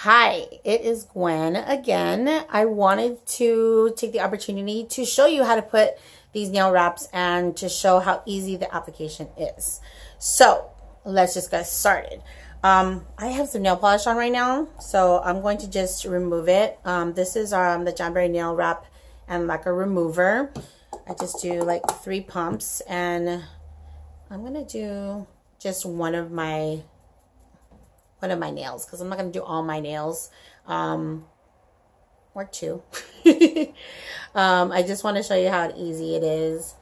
Hi, it is Gwen again. I wanted to take the opportunity to show you how to put these nail wraps and to show how easy the application is. So let's just get started. I have some nail polish on right now, so I'm going to just remove it. This is the Jamberry nail wrap and lacquer remover. I just do like 3 pumps, and I'm gonna do just one of my nails because I'm not going to do all my nails, or 2. I just want to show you how easy it is.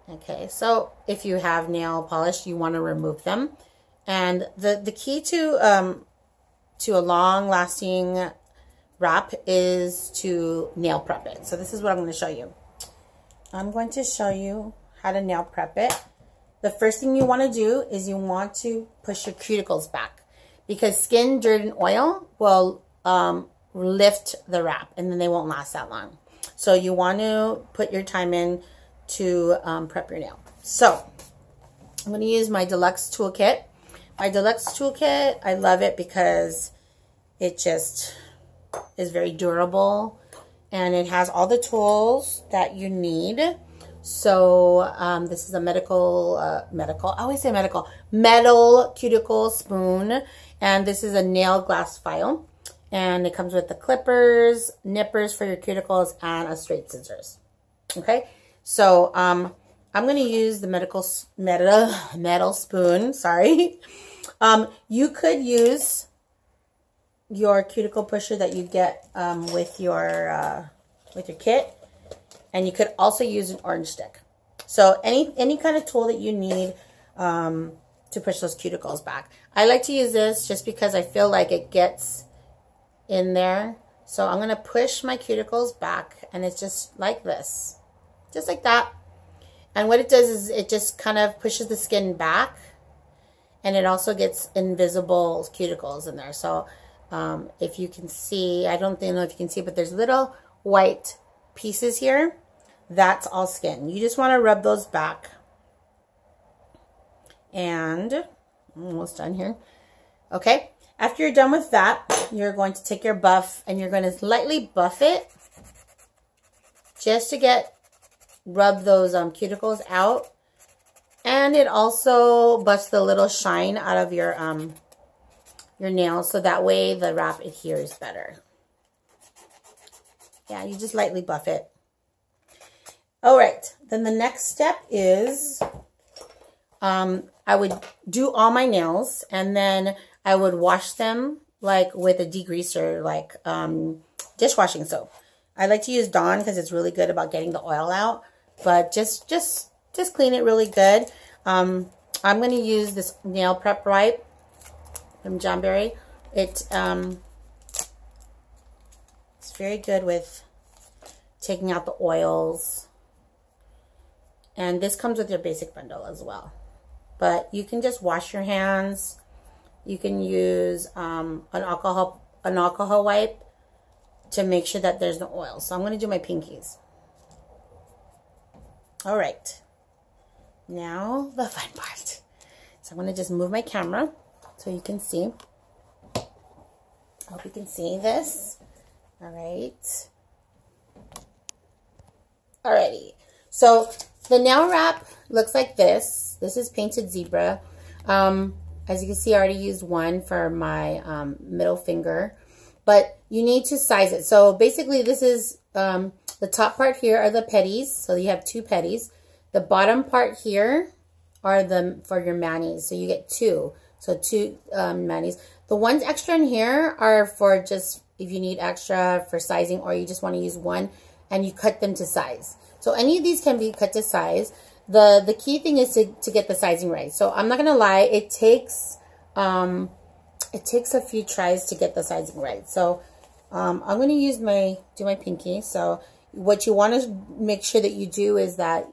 Okay, so if you have nail polish, you want to remove them, and the key to a long-lasting wrap is to nail prep it. So this is what I'm going to show you. I'm going to show you how to nail prep it. The first thing you want to do is you want to push your cuticles back, because skin, dirt, and oil will lift the wrap, and then they won't last that long. So you want to put your time in to prep your nail. So I'm going to use my Deluxe Toolkit. My Deluxe Toolkit, I love it because it just is very durable, and it has all the tools that you need. So this is a metal cuticle spoon, and this is a nail glass file, and it comes with the clippers, nippers for your cuticles, and a straight scissors. Okay, so I'm going to use the metal spoon. Sorry. You could use your cuticle pusher that you get with your kit. And you could also use an orange stick. So any kind of tool that you need to push those cuticles back. I like to use this just because I feel like it gets in there. So I'm going to push my cuticles back, and it's just like this. Just like that. And what it does is it just kind of pushes the skin back, and it also gets invisible cuticles in there. So if you can see, I don't know if you can see, but there's little white pieces here. That's all skin. You just want to rub those back. And I'm almost done here. Okay, after you're done with that, you're going to take your buff and you're going to lightly buff it just to rub those cuticles out. And it also buffs the little shine out of your nails, so that way the wrap adheres better. Yeah, you just lightly buff it. All right, then the next step is I would do all my nails, and then I would wash them like with a degreaser, like dishwashing soap. I like to use Dawn because it's really good about getting the oil out, but just clean it really good. I'm going to use this nail prep wipe from Jamberry. It's very good with taking out the oils. And this comes with your basic bundle as well. But you can just wash your hands. You can use an alcohol wipe to make sure that there's no oil. So I'm going to do my pinkies. All right. Now the fun part. So I'm going to just move my camera so you can see. I hope you can see this. All right. Alrighty. So the nail wrap looks like this. This is Painted Zebra. As you can see, I already used one for my middle finger, but you need to size it. So basically, this is the top part here are the petties. So you have 2 petties. The bottom part here are for your manis. So you get 2. So 2 manis. The ones extra in here are for just if you need extra for sizing, or you just want to use one and you cut them to size. So any of these can be cut to size. The key thing is to get the sizing right. So I'm not gonna lie, it takes a few tries to get the sizing right. So I'm gonna do my pinky. So what you want to make sure that you do is that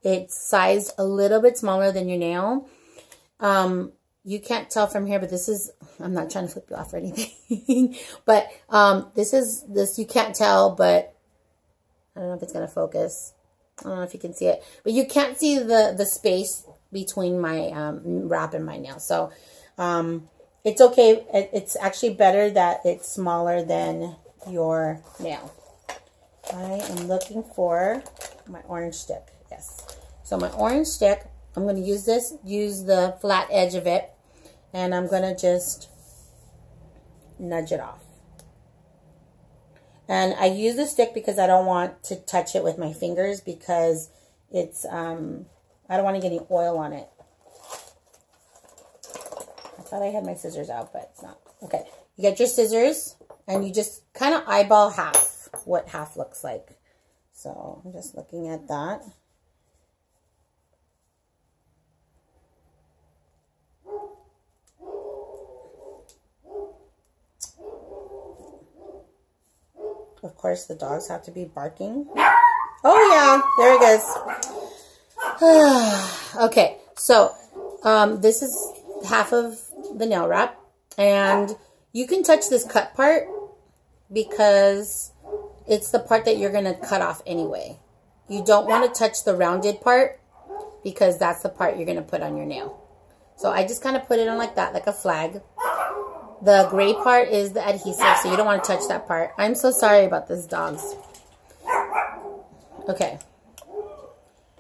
it's sized a little bit smaller than your nail. You can't tell from here, but this is, I'm not trying to flip you off or anything, but this you can't tell, but I don't know if it's going to focus. I don't know if you can see it, but you can't see the space between my wrap and my nail. So it's okay. It's actually better that it's smaller than your nail. I am looking for my orange stick. Yes. So my orange stick, I'm going to use the flat edge of it, and I'm going to just nudge it off. And I use the stick because I don't want to touch it with my fingers because it's, I don't want to get any oil on it. I thought I had my scissors out, but it's not. Okay. You get your scissors and you just kind of eyeball half, what half looks like. So I'm just looking at that. Of course, the dogs have to be barking. Oh, yeah. There it goes. Okay. So, this is half of the nail wrap. And you can touch this cut part because it's the part that you're going to cut off anyway. You don't want to touch the rounded part because that's the part you're going to put on your nail. So, I just kind of put it on like that, like a flag. The gray part is the adhesive, so you don't want to touch that part. I'm so sorry about this, dogs. Okay.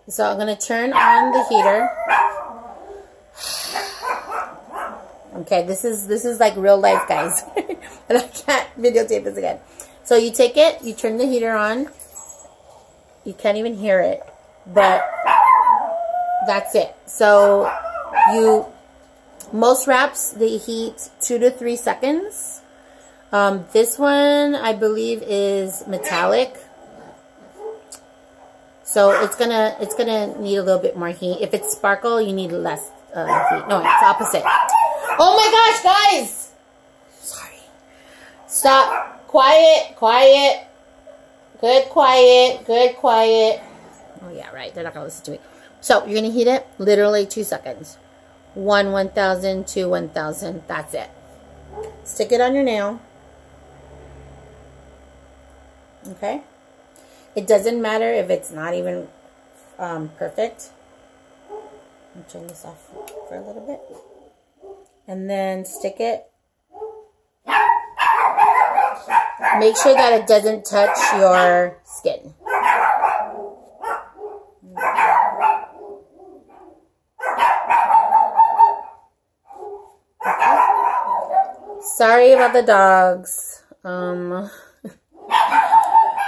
So I'm going to turn on the heater. Okay, this is like real life, guys. And I can't videotape this again. So you take it, you turn the heater on. You can't even hear it, but that's it. So most wraps, they heat 2 to 3 seconds. This one, I believe, is metallic. So it's gonna need a little bit more heat. If it's sparkle, you need less heat. No, it's opposite. Oh my gosh, guys! Sorry. Stop. Quiet, quiet. Good, quiet. Good, quiet. Oh yeah, right. They're not gonna listen to me. So you're gonna heat it literally 2 seconds. 1, 1000, 2, 1000. That's it. Stick it on your nail. Okay. It doesn't matter if it's not even perfect. Let me turn this off for a little bit. And then stick it. Make sure that it doesn't touch your skin. Sorry about the dogs.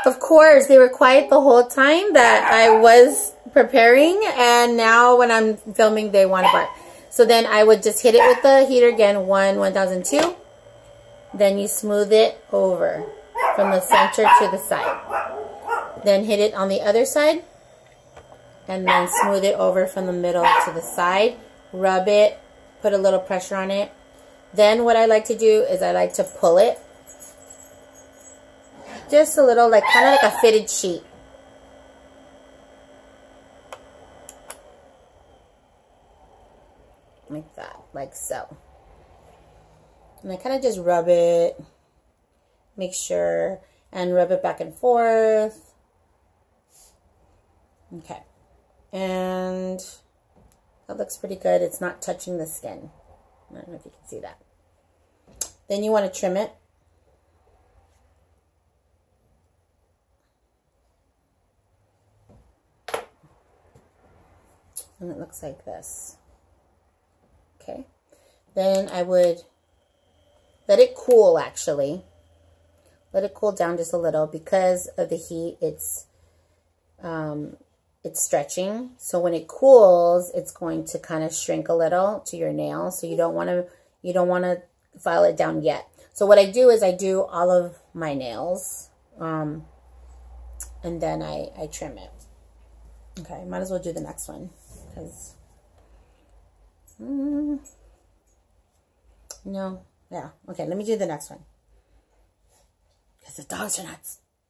Of course, they were quiet the whole time that I was preparing, and now when I'm filming, they want to bark. So then I would just hit it with the heater again, 1, 1002. Then you smooth it over from the center to the side. Then hit it on the other side, and then smooth it over from the middle to the side. Rub it, put a little pressure on it. Then what I like to do is I like to pull it. Just a little, like kind of like a fitted sheet. Like that, like so. And I kind of just rub it. Make sure, and rub it back and forth. Okay. And that looks pretty good. It's not touching the skin. I don't know if you can see that. Then you want to trim it. And it looks like this. Okay. Then I would let it cool, actually. Let it cool down just a little because of the heat. It's stretching. So when it cools, it's going to kind of shrink a little to your nail. So you don't want to file it down yet. So what I do is I do all of my nails, and then I trim it. Okay, might as well do the next one because no, yeah. Okay, let me do the next one because the dogs are not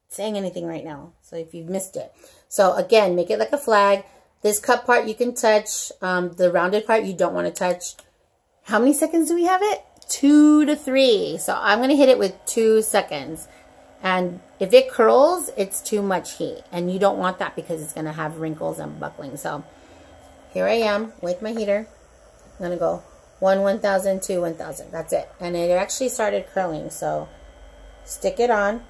saying anything right now. So if you've missed it, so again, make it like a flag. This cut part you can touch. The rounded part you don't want to touch. How many seconds do we have it? 2 to 3. So I'm going to hit it with 2 seconds. And if it curls, it's too much heat. And you don't want that because it's going to have wrinkles and buckling. So here I am with my heater. I'm going to go 1 1000, 2 1000. That's it. And it actually started curling, so stick it on.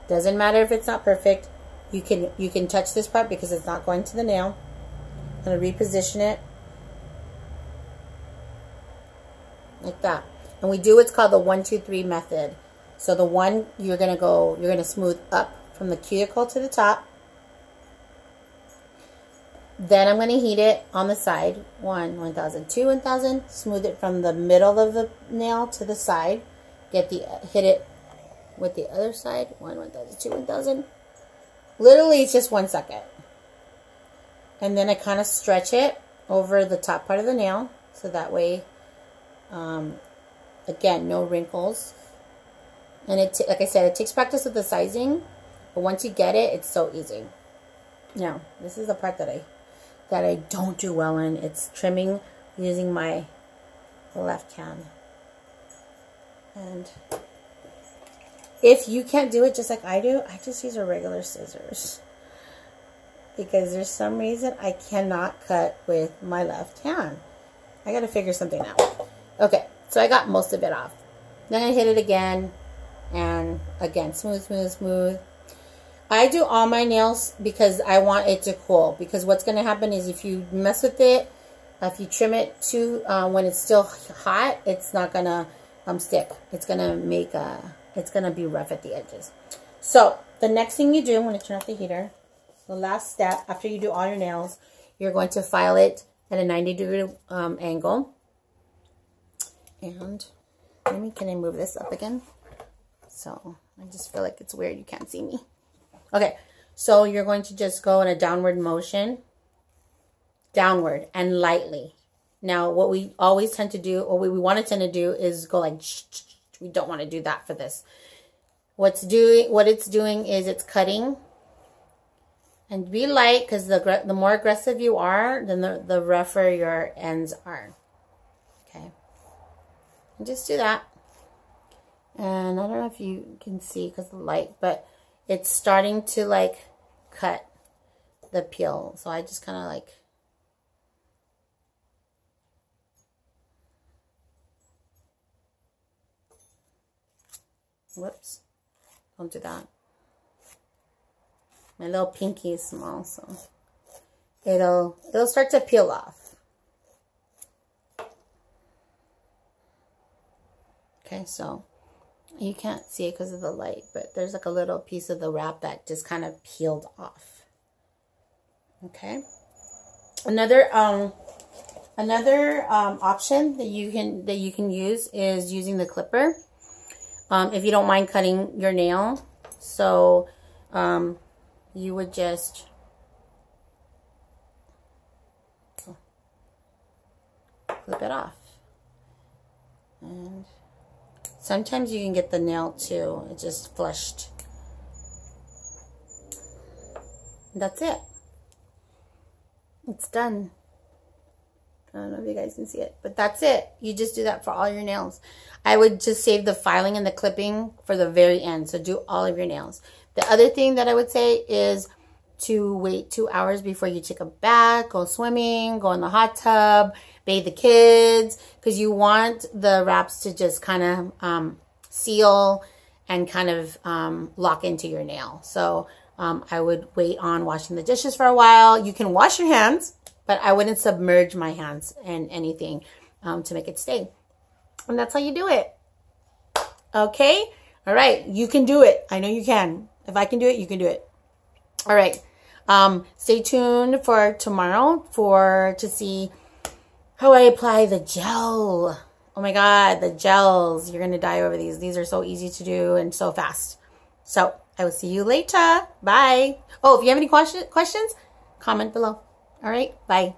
Doesn't matter if it's not perfect. You can touch this part because it's not going to the nail. I'm going to reposition it like that. And we do what's called the 1 2 3 method. So the one, you're going to smooth up from the cuticle to the top. Then I'm going to heat it on the side. 1 1000, 2 1000. Smooth it from the middle of the nail to the side. Hit it with the other side. 1 1000, 2 1000. Literally, it's just 1 second. And then I kind of stretch it over the top part of the nail. So that way, again, no wrinkles. And like I said, it takes practice with the sizing. But once you get it, it's so easy. Now, this is the part that I don't do well in. It's trimming using my left hand. And if you can't do it just like I do, I just use a regular scissors. Because there's some reason I cannot cut with my left hand. I gotta figure something out. Okay, so I got most of it off. Then I hit it again. And again, smooth, smooth, smooth. I do all my nails because I want it to cool. Because what's going to happen is if you mess with it, if you trim it too when it's still hot, it's not going to stick. It's going to it's going to be rough at the edges. So the next thing you do, I'm going to turn off the heater. The last step after you do all your nails, you're going to file it at a 90-degree angle. And can I move this up again? So I just feel like it's weird. You can't see me. Okay, so you're going to just go in a downward motion, downward and lightly. Now, what we always tend to do, or what we want to tend to do, is go like, we don't want to do that for this. What it's doing is it's cutting. And be light, because the more aggressive you are, then the rougher your ends are. Okay, and just do that. And I don't know if you can see because of the light, but it's starting to like cut the peel. So I just kind of like, whoops, don't do that. My little pinky is small, so it'll start to peel off. Okay, so you can't see it because of the light, but there's like a little piece of the wrap that just kind of peeled off. Okay. Another option that you can use is using the clipper. If you don't mind cutting your nail, so you would just clip it off. And sometimes you can get the nail too. It just flushed. That's it. It's done. I don't know if you guys can see it, but that's it. You just do that for all your nails. I would just save the filing and the clipping for the very end. So do all of your nails. The other thing that I would say is to wait 2 hours before you take a bath, go swimming, go in the hot tub, bathe the kids, because you want the wraps to just kind of seal and kind of lock into your nail. So I would wait on washing the dishes for a while. You can wash your hands, but I wouldn't submerge my hands in anything to make it stay. And that's how you do it. Okay? All right. You can do it. I know you can. If I can do it, you can do it. All right. Stay tuned for tomorrow to see how I apply the gel. Oh my God, the gels. You're going to die over these. These are so easy to do and so fast. So I will see you later. Bye. Oh, if you have any questions, comment below. All right. Bye.